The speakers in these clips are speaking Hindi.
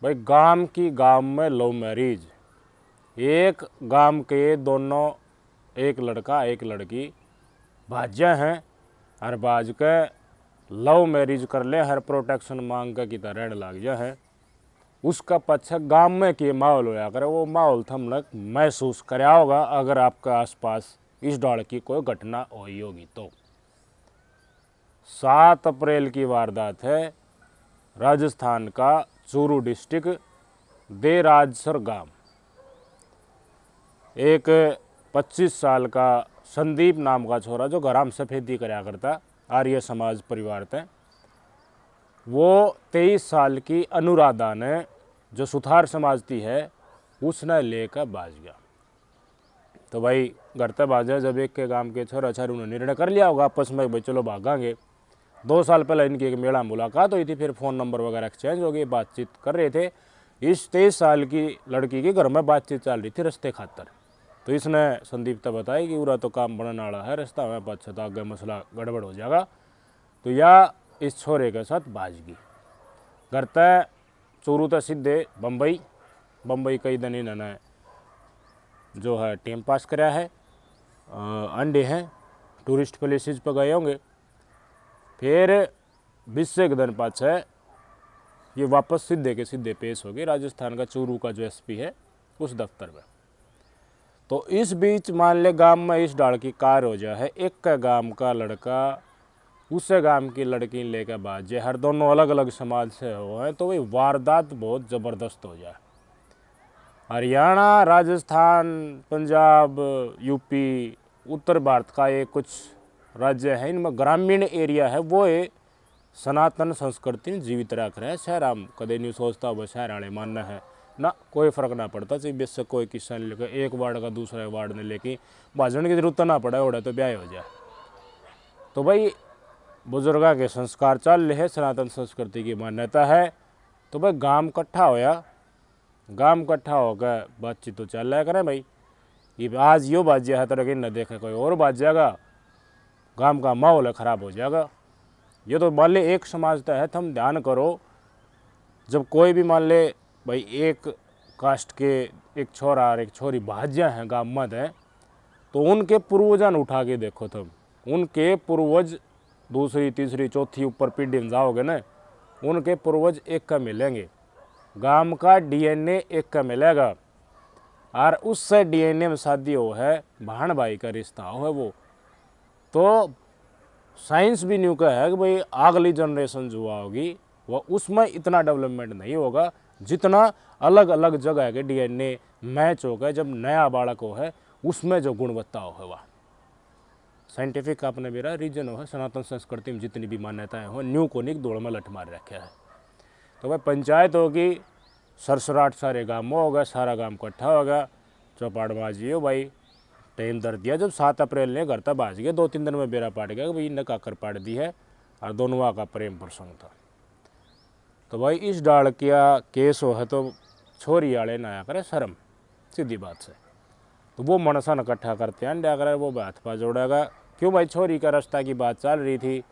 भाई गांव में लव मैरिज, एक गांव के दोनों, एक लड़का एक लड़की भाज्य हैं, हर बाज के लव मैरिज कर ले, हर प्रोटेक्शन मांग के की तरह लग जा है। उसका पच्छा गांव में के माहौल होया करे, वो माहौल थमने महसूस कराया होगा अगर आपके आसपास इस दौड़ की कोई घटना हुई होगी तो। 7 अप्रैल की वारदात है, राजस्थान का चूरू डिस्ट्रिक्ट देराजसर गांव। एक 25 साल का संदीप नाम का छोरा जो घराम सफ़ेदी कराया करता, आर्य समाज परिवार थे, वो 23 साल की अनुराधा ने जो सुथार समाजती है उसने लेकर भाज गया। तो भाई घर तक भाजा, जब एक के गांव के छोरा छार उन्होंने निर्णय कर लिया होगा आपस में भाई चलो भागांगे। 2 साल पहले इनकी एक मेला मुलाकात हुई थी, फिर फ़ोन नंबर वगैरह एक्सचेंज हो गई, बातचीत कर रहे थे। इस 23 साल की लड़की की घर में बातचीत चल रही थी रस्ते खातर। तो इसने संदीप तक बताया कि पूरा तो काम बनने वाला है, रास्ता में पाछा तो आगे मसला गड़बड़ हो जाएगा। तो या इस छोरे के साथ भाजगी। घर तय चूरू तक सीधे बम्बई कई दिन इन्होंने जो है टाइम पास कराया है, अंडे हैं, टूरिस्ट प्लेसेस पर गए होंगे। फिर 20 एक दिन पाछे ये वापस सीधे के सीधे पेश हो गए राजस्थान का चूरू का जो एसपी है उस दफ्तर में। तो इस बीच मान ले गांव में इस डाल की कार हो जाए है, एक का गांव का लड़का उससे गांव की लड़की लेकर बाजे, हर दोनों अलग अलग समाज से हो है, तो वही वारदात बहुत ज़बरदस्त हो जाए। हरियाणा, राजस्थान, पंजाब, यूपी, उत्तर भारत का ये कुछ राज्य है, इनमें ग्रामीण एरिया है, वो ये सनातन संस्कृति जीवित रख रहे हैं। शहर हम कदे नहीं सोचता वो शहर वाले मानना है ना, कोई फ़र्क ना पड़ता, चाहे बेस से कोई किसान लेकर एक वार्ड का दूसरे वार्ड ने लेके भाजन की जरूरत ना पड़े, उड़ा तो ब्याह हो जाए। तो भाई बुजुर्गा के संस्कार चल रहे हैं, सनातन संस्कृति की मान्यता है। तो भाई गांव इकट्ठा होया, गांव इकट्ठा होकर बातचीत तो चल रहा करें भाई, ये आज यो बाजिया है तो लेकिन न देखे कोई और बाज जाएगा, गांव का माहौल ख़राब हो जाएगा। ये तो मान ले एक समाजता है, तुम ध्यान करो, जब कोई भी मान ले भाई एक कास्ट के एक छोरा और एक छोरी भाज्या हैं गांव में है, तो उनके पूर्वजन उठा के देखो तुम, उनके पूर्वज दूसरी तीसरी चौथी ऊपर पीढ़ी में जाओगे ना, उनके पूर्वज एक का मिलेंगे, गांव का डीएनए एक का मिलेगा, और उससे डीएनए में शादी हो है, बहन भाई का रिश्ता हो है वो। तो साइंस भी न्यू का है कि भाई अगली जनरेशन जो होगी वह उसमें इतना डेवलपमेंट नहीं होगा जितना अलग अलग जगह के डीएनए मैच हो गए, जब नया बालक हो है उसमें जो गुणवत्ता हो है वह साइंटिफिक आपने मेरा रीजन हो है। सनातन संस्कृति में जितनी भी मान्यताएं हो न्यू कोनिक दौड़ में लठ मार रखा है। तो भाई पंचायत होगी, सरसराट सारे गाँव में होगा, सारा गाँव इकट्ठा होगा, चौपाड़ बाजी हो भाई, टाइम दर दिया। जब 7 अप्रैल ने घर तक बाज गया, 2-3 दिन में बेरा पाट गया, भाई इन्हें काकर पाट दी है, और दोनों का प्रेम प्रसंग था। तो भाई इस डाल किया केस हो है तो छोरी वाले ना आया करे शर्म, सीधी बात से। तो वो मनसन इकट्ठा करते हैं अंडा करे, वो हाथ पा जोड़ेगा, क्यों भाई छोरी का रास्ता की बात चल रही थी,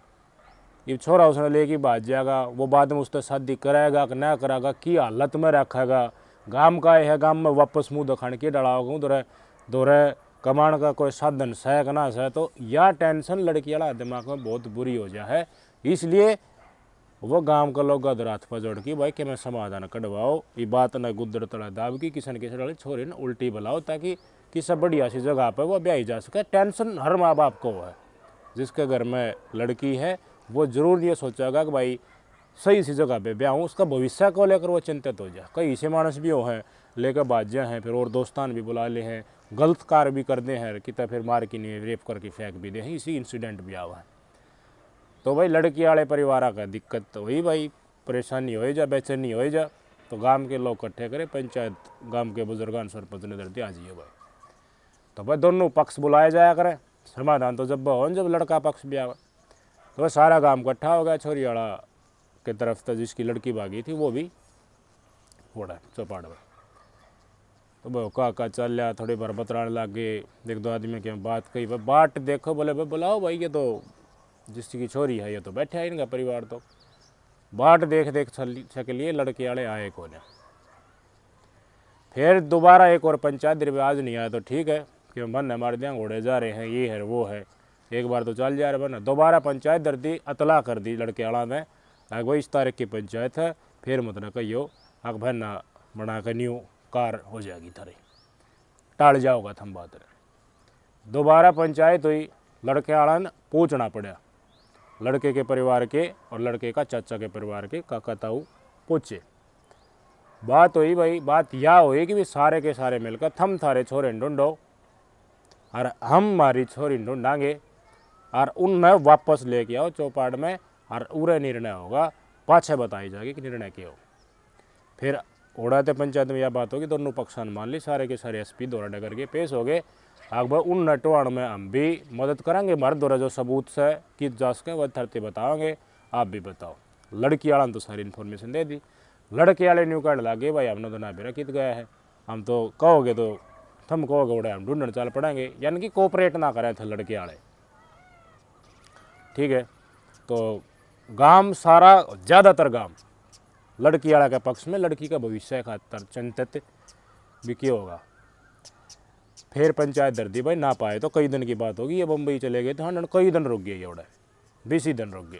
ये छोरा उसने लेके भाज जाएगा, वो बाद में उससे शादी कराएगा कि ना कराएगा, की हालत में रखेगा, गांव का है, गांव में वापस मुँह दिखाने की डराओगे, उधर दोरे कमाण का कोई साधन सह कि ना सह। तो यह टेंशन लड़की वाला दिमाग में बहुत बुरी हो जाए है, इसलिए वो गांव के लोग अधर हाथ पर जोड़ की भाई कि मैं समाधान कटवाओ, ये बात न गुदर तड़ा दाब की किसी न किसी डाली छोरी न उल्टी बुलाओ, ताकि किसी बढ़िया सी जगह पर वो ब्याही जा सके। टेंशन हर माँ बाप को है, जिसके घर में लड़की है वो जरूर ये सोचेगा कि भाई सही सी जगह पे ब्याह हूँ, उसका भविष्य को लेकर वो चिंतित हो जाए। कई ऐसे मानस भी हो हैं लेकर बाजियाँ हैं, फिर और दोस्तान भी बुला ले हैं, गलत कार भी कर दे हैं, कितना फिर मार की नहीं रेप करके फेंक भी दे हैं, इसी इंसिडेंट भी आवा है। तो भाई लड़की वाले परिवार का दिक्कत तो वही भाई, परेशानी हो जा, बेचैनी हो जा, तो गांव के लोग इकट्ठे करें, पंचायत गांव के बुजुर्गान सरपंच ने धरती आ जाइए भाई। तो भाई दोनों पक्ष बुलाए जाया करें, समाधान तो जब हो जब लड़का पक्ष भी आवा। तो वह सारा गांव इकट्ठा हो गया, छोरी वाला की तरफ तो जिसकी लड़की भागी थी वो भी फोड़ा चौपाड़ में। तो भाई का चल लिया, थोड़ी बार बतराने लग गए, एक दो आदमी की बात कही, भाई बाट देखो, बोले भाई बुलाओ भाई, ये तो जिसकी छोरी है ये तो बैठे है इनका परिवार। तो बाट देख देख के लिए लड़के वाले आए को ने। फिर दोबारा एक और पंचायत रिवाज नहीं आया तो ठीक है कि मन हमारे यहाँ घोड़े जा रहे हैं, ये है वो है, एक बार तो चल जा रहे बना। दोबारा पंचायत दर दी, अतला कर दी लड़के वाला में, अग भाई इस तारीख की पंचायत है, फिर मत न कहियो अग भाई ना बना कर न्यू कार हो जाएगी थारी, टाल जाओगा थम बात। दोबारा पंचायत हुई, लड़के वाला ने पूछना पड़ा, लड़के के परिवार के और लड़के का चाचा के परिवार के काका ताऊ पूछे। बात हुई भाई, बात यह हुई कि भी सारे के सारे मिलकर थम थारे छोरे ढूंढो और हम हमारी छोरी ढूंढांगे और उनमें वापस लेके आओ चौपाट में, और उरे निर्णय होगा, पाछे बताई जाएगी कि निर्णय क्या हो। फिर उड़ाते पंचायत में यह बात होगी, दोनों पक्षान मान ली, सारे के सारे एसपी दौरा डगर के पेश हो गए। अकबर उन नटवाण में हम भी मदद करेंगे, हमारे द्वारा जो सबूत से कि जा सके वह धरते बताओगे, आप भी बताओ। लड़की वाला ने तो सारी इन्फॉर्मेशन दे दी। लड़के वाले न्यू कार्ड लागे, भाई हमने तो ना बेरा कित गया है, हम तो कहोगे तो थम कहोगे उड़े हम ढूंढने चल पड़ेंगे, यानी कि कोऑपरेट ना करे थे लड़के वाले। ठीक है, तो गांव सारा ज़्यादातर गांव लड़की वाला के पक्ष में, लड़की का भविष्य खातर चिंतित भी क्या होगा। फिर पंचायत दर दी, भाई ना पाए तो कई दिन की बात होगी, ये बम्बई चले गए तो हाँ कई दिन रुक गए, ये उड़े 20 दिन रुक गए।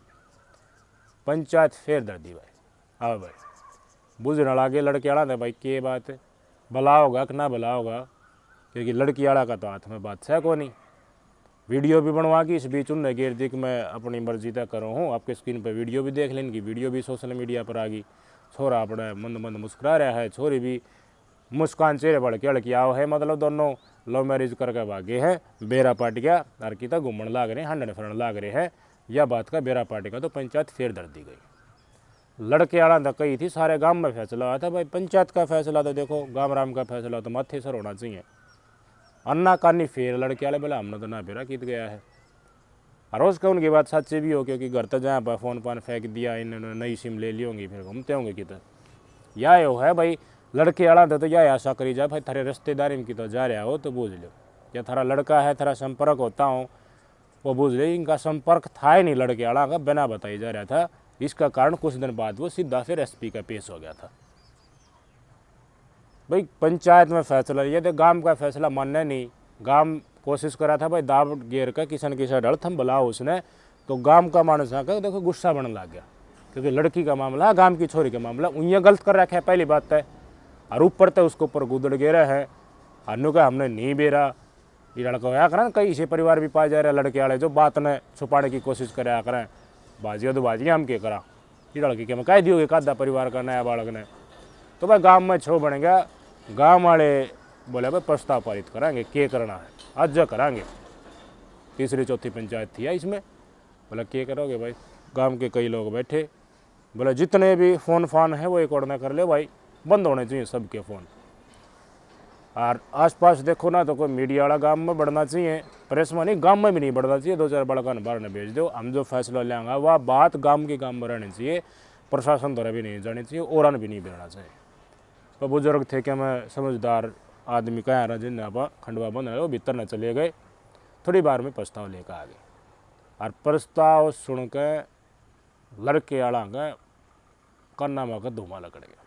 पंचायत फिर दर दी भाई, अब भाई बुझने लगे लड़के वाला ने, भाई के बात है, भला होगा कि ना भला होगा, क्योंकि लड़की वाला का तो हाथ में बात है को नहीं। वीडियो भी बनवा के इस बीच उन्हें घेर दी कि मैं अपनी मर्जी तय करो हूँ, आपके स्क्रीन पर वीडियो भी देख लें, कि वीडियो भी सोशल मीडिया पर आ गई। छोरा अपने मंद मंद मुस्कुरा रहा है, छोरी भी मुस्कान चेहरे बढ़ के लड़की आओ है, मतलब दोनों लव मैरिज करके भागे हैं, बेरा पार्टी का और की घूमने लाग रहे हैं, हंडन फिरन लाग रहे हैं, यह बात का बेरा पार्टी का तो पंचायत फिर दर दी गई। लड़के वाला तो कही थी सारे गांव में फैसला हुआ था, भाई पंचायत का फैसला तो देखो, गांव राम का फैसला तो माथे सर होना चाहिए। अन्ना कानी फिर लड़के वाले बोला हमने तो ना बेरा कित गया है, और उसका उनकी बात सच्ची भी हो, क्योंकि घर तक जहाँ पर फ़ोन पान फेंक दिया, इन्होंने नई सिम ले ली होंगी, फिर घूमते होंगे किधर। या यो है भाई लड़के वाला तो यह आशा करी जा, भाई थारे रिश्तेदारी में की तो जा रहा हो तो बूझ लो, या थारा लड़का है थारा संपर्क होता हो वो बूझ लो। इनका संपर्क था ही नहीं लड़के वाला का, बिना बताई जा रहा था। इसका कारण कुछ दिन बाद वो सीधा फिर एसपी का पेश हो गया था। भाई पंचायत में फैसला लिया तो गांव का फैसला मानने नहीं, गांव कोशिश करा था भाई दाब गेर का किसान किसान डर थम बुलाओ उसने, तो गांव का मानस आकर देखो गुस्सा बनने लग गया, क्योंकि लड़की का मामला गांव की छोरी का मामला उन्हें गलत कर रखा है पहली बात है, और ऊपर तो उसके ऊपर गुदड़ गेरा है। अनु का हमने नहीं बेरा, ये लड़का होया करें, कई ऐसे परिवार भी पाए जा रहे हैं लड़के वाले जो बात ने छुपाने की कोशिश कराया करें, बाजिया तो बाजिया हम क्या करा, ये लड़की के हम कह दियोगे कादा परिवार का नया बालक ने, तो भाई गाँव में छो बनेगा। गाँव वाले बोले भाई प्रस्ताव पारित कराएंगे, क्या करना है आज कराएंगे। तीसरी चौथी पंचायत थी इसमें, बोला क्या करोगे भाई, गांव के कई लोग बैठे, बोले जितने भी फ़ोन फान है वो एक और ना कर ले भाई, बंद होने चाहिए सबके फ़ोन। और आसपास देखो ना तो कोई मीडिया वाला गांव में बढ़ना चाहिए, प्रेस में नहीं, गांव में भी नहीं बढ़ना चाहिए, 2-4 बड़का बाहर न भेज दो, हम जो फैसला लेंगे वह बात गांव के गांव में रहनी चाहिए, प्रशासन द्वारा भी नहीं जानी चाहिए, और भी नहीं बेरना चाहिए। तो बुजुर्ग थे कि मैं समझदार आदमी कह रहा जिन आप खंडवा बन रहे हो, भीतर न चले गए, थोड़ी बार में प्रस्ताव लेकर आ गए। और प्रस्ताव सुन के लड़के वाला का कन्ना में धुआं लकड़ गया।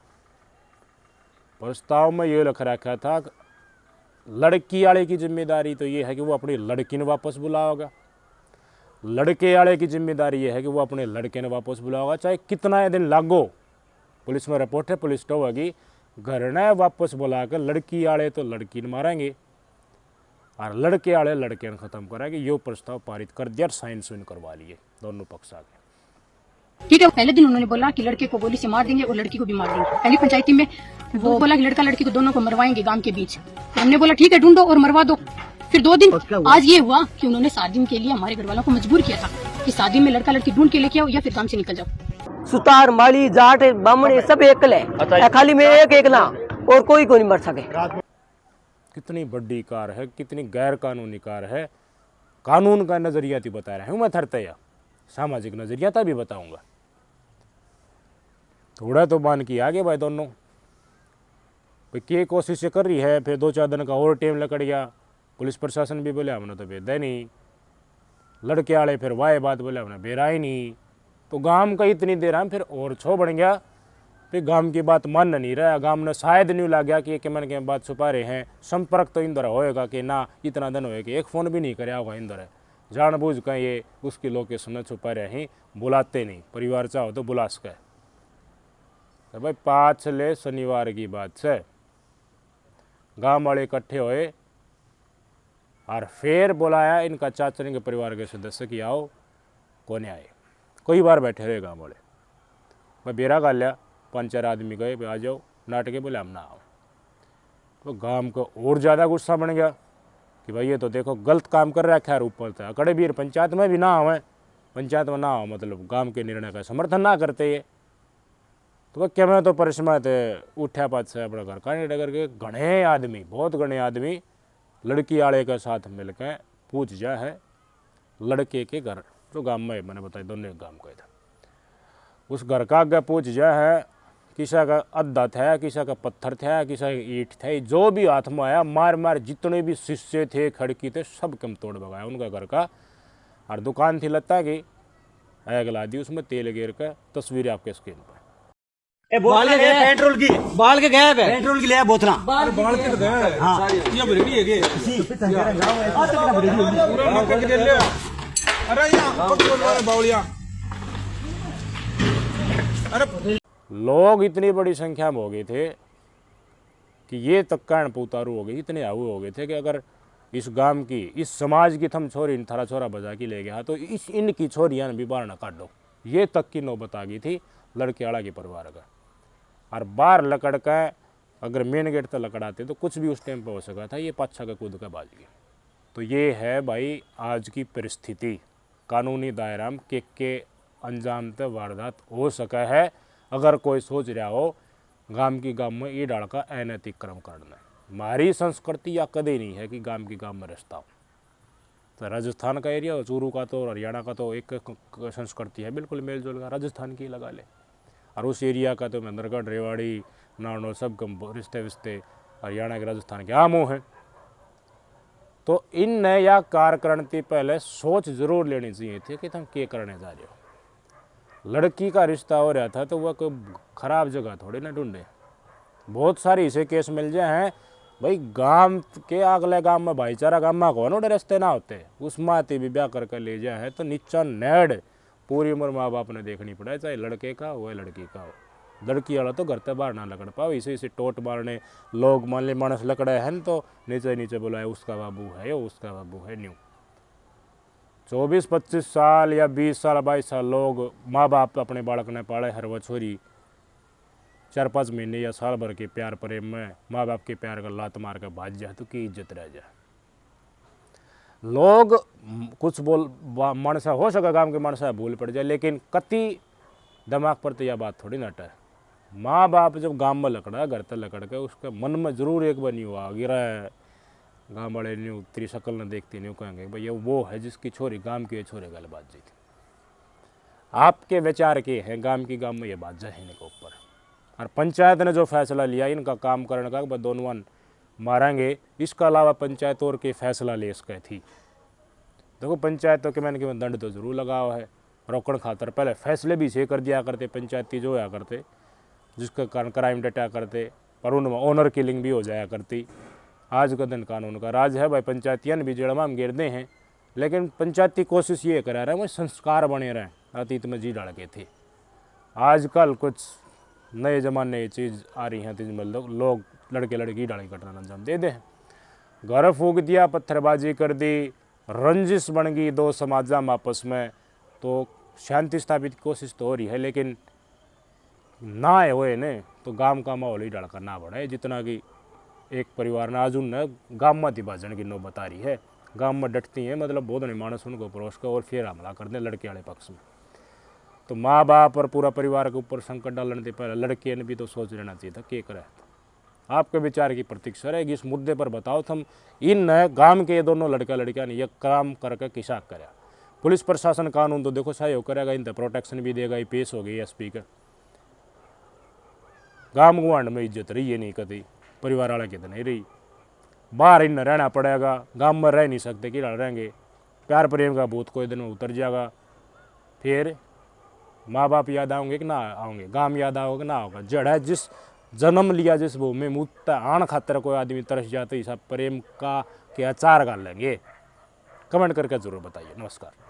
प्रस्ताव में ये लिख रखा था लड़की वाले की जिम्मेदारी तो ये है कि वो अपनी लड़की ने वापस बुलाओगा, लड़के वाले की जिम्मेदारी ये है कि वो अपने लड़के ने वापस बुलाओगा, चाहे कितना दिन लागो। पुलिस में रिपोर्ट है, पुलिस तो होगी, घर ने वापस बुलाकर लड़की वाले तो लड़की ने मारेंगे और लड़के वाले लड़के ने ख़त्म कराएंगे। यो प्रस्ताव पारित कर दिया, साइन सुइन करवा लिए दोनों पक्ष आगे। ठीक है, पहले दिन उन्होंने बोला कि लड़के को गोली से मार देंगे और लड़की को भी मार देंगे। पहली पंचायती में वो बोला कि लड़का लड़की को दोनों को मरवाएंगे गांव के बीच। तो हमने बोला ठीक है ढूंढो और मरवा दो। फिर 2 दिन आज ये हुआ कि उन्होंने शादी के लिए हमारे घर वालों को मजबूर किया था कि शादी में लड़का लड़की ढूंढ के लेके आओ या फिर काम से निकल जाओ। सुतार माली जाट बामण सब एकल है, खाली में एक ना और कोई नहीं मर सके। कितनी बड़ी कार है, कितनी गैर कानूनी कार है। कानून का नजरिया तो बता रहा हूँ मैं, थरते या सामाजिक नजरिया था भी बताऊंगा। थोड़ा तो मान की आगे भाई दोनों भाई के कोशिश कर रही है। फिर 2-4 दिन का और टाइम लकड़ गया। पुलिस प्रशासन भी बोले हमने तो बेदा नहीं, लड़के वाले फिर वाए बात बोले हमने बेरा ही नहीं। तो गांव का इतनी देर हम फिर और छो बन गया, फिर गांव की बात मान नहीं रहा, गांव ने शायद नहीं लग गया कि ये मन के बात छुपा रहे हैं। संपर्क तो इंदर होएगा कि ना, इतना दिन होएगा कि एक फ़ोन भी नहीं कराया होगा इंदर, जानबूझ कर ये उसकी लोकेशन छुपा रहे हैं, बुलाते नहीं, परिवार चाहो तो बुला सके। तो भाई पाछले शनिवार की बात है, गांव वाले इकट्ठे हुए और फिर बुलाया इनका चाचन के परिवार के सदस्य कि आओ, कौन आए, कई बार बैठे रहे गांव वाले। मैं बेरा गा लिया, 5-4 आदमी गए, आ जाओ, नाटके बोले हम ना आओ। तो गांव को और ज़्यादा गुस्सा बन गया कि भाई ये तो देखो गलत काम कर रहा है, खैर ऊपर था कड़े बीर पंचायत में भी ना आवे, पंचायत में ना आओ मतलब गांव के निर्णय का समर्थन ना करते ये। तो वह क्या मैं तो परिश्रम थे, उठा पात से अपना घर का डगर के घने आदमी, बहुत घने आदमी लड़की वाले के साथ मिलकर पूछ जा है लड़के के घर, जो गांव में मैंने बताया दोनों गांव का था, उस घर का आगे पूछ जा है, किसा का अद्धा था, किसा का पत्थर था, किसा का ईंट थे, जो भी हाथ में आया मार मार, जितने भी शीशे थे खिड़की थे सब कम तोड़ भगाया उनका घर का। और दुकान थी लत्ता की, आग ला दी उसमें तेल गिर कर, तस्वीरें आपके स्क्रीन पर। बाल के गए पेट्रोल की, बाल के गए पेट्रोल की ले बोतला बाल के गए। हाँ ये भरेड़ी है के अरे यहाँ बावलिया। अरे लोग इतनी बड़ी संख्या में हो गए थे कि ये तक कान पुतारू हो गए, इतने आऊ हो गए थे कि अगर इस गांव की, इस समाज की थम छोरी थारा छोरा बजा के ले गया तो इस इनकी छोरियां भी बाहर ना काटो, ये तक की नौबत आ गई थी लड़के वाला के परिवार का। और बाहर लकड़ का अगर मेन गेट तक लकड़ाते तो कुछ भी उस टाइम पर हो सका था, ये पाछा का कूद का बाज गया। तो ये है भाई आज की परिस्थिति, कानूनी दायरा में के अंजाम तक वारदात हो सका है। अगर कोई सोच रहा हो गांव की गांव में ये डाल का अनैतिक कर्म करना है, हमारी संस्कृति या कदे नहीं है कि गांव की गांव में रिश्ता हो। तो राजस्थान का एरिया, चूरू का तो हरियाणा का तो एक संस्कृति है बिल्कुल मेल जोल का, राजस्थान की लगा ले, और उस एरिया का तो महेंद्रगढ़, रेवाड़ी, नारनौल सब कम रिश्ते विश्ते हरियाणा के राजस्थान के आमों हैं। तो इन नया कार्य करने से पहले सोच जरूर लेनी चाहिए थी कि तुम क्या करने जा रहे हो। लड़की का रिश्ता हो रहा था तो वह कोई खराब जगह थोड़ी ना ढूंढे, बहुत सारे ऐसे केस मिल जाए हैं भाई गांव के अगले गांव में भाईचारा गांव में कौन उड़े रिश्ते ना होते, उस माते भी ब्याह करके ले जाए है तो नीचा नेड़ पूरी उम्र माँ बाप ने देखनी पड़ा, चाहे लड़के का हो या लड़की का हो। लड़की वाला तो घर तक बाहर ना लकड़ पाओ, इसे इसे टोट मारने लोग मान ले मानस लकड़े हैं तो नीचे नीचे बोला है उसका बाबू है, उसका बाबू है। न्यू 24-25 साल या 20 साल 22 साल लोग माँ बाप अपने बालक ने पाले, हर वह छोरी 4-5 महीने या साल भर के प्यार प्रेम में माँ बाप के प्यार का लात मार कर भाज जाए तो की इज्जत रह जाए। लोग कुछ बोल मानसा हो सका गांव के मानसा भूल पड़ जाए, लेकिन कति दिमाग पर तो यह बात थोड़ी नट है। माँ बाप जब गांव में लकड़ा घर तक लकड़ के उसके मन में जरूर एक बार नहीं हुआ गिरा है, गांव वाले न्यू तेरी शक्ल न देखती नहीं कहेंगे भाई ये वो है जिसकी छोरी गांव की छोरे गल बात जी थी। आपके विचार के हैं गांव की गांव में ये बात जाए इनके ऊपर, और पंचायत ने जो फैसला लिया इनका काम करने का दोनों मारेंगे, इसके अलावा पंचायत और के फैसला ले इसका थी। देखो पंचायतों के मैंने दंड तो जरूर लगा हुआ है, रोकड़ खातर पहले फैसले भी से कर दिया करते पंचायती जो होया करते, जिसके कारण क्राइम डटा करते, पर उनमें ऑनर किलिंग भी हो जाया करती। आज का दिन कानून का राज है भाई, पंचायतियान भी जड़मा हम गिरते हैं, लेकिन पंचायती कोशिश ये करा रहे हैं वो संस्कार बने रहें, अतीत में जी डाल के थे। आजकल कुछ नए ज़माने की चीज़ आ रही हैं जिसमें लोग लड़के लड़की डाली कटना अंजाम दे दे, घर फूक दिया, पत्थरबाजी कर दी, रंजिश बन गई दो समाजा में आपस में, तो शांति स्थापित की कोशिश तो हो रही है, लेकिन ना हुए ने तो गांव का माहौल ही डड़कर ना बढ़े। जितना कि एक परिवार ने आज उन गांव में विभाजन की नौबत आ रही है, गांव में डटती हैं मतलब बहुत नहीं मानस उनको परोस कर और फिर हमला कर दें लड़के वाले पक्ष में। तो माँ बाप और पूरा परिवार के ऊपर संकट डालने से पहले लड़के ने भी तो सोच लेना चाहिए था क्या करे। आपके विचार की प्रतीक्षा रहेगी इस मुद्दे पर, बताओ तुम इन गांव के दोनों लड़का लड़कियां ने यह काम करके किसा कराया। पुलिस प्रशासन कानून तो देखो सहयोग करेगा, इन प्रोटेक्शन भी देगा, ये पेश हो गई एसपी का। गांव गुआंड में इज्जत रही है नहीं कभी, परिवार वाला की तो नहीं रही, बाहर इन रहना पड़ेगा, गांव में रह नहीं सकते कि रहेंगे, प्यार प्रेम का भूत कोई दिन में उतर जाएगा, फिर माँ बाप याद आओगे कि ना आओगे, गांव याद आओगे ना आओगे। जड़ है जिस जन्म लिया जिस भूमि में मुत्ता आण खातर कोई आदमी तरस जाते, सब प्रेम का क्या चार गाल लेंगे। कमेंट करके जरूर बताइए। नमस्कार।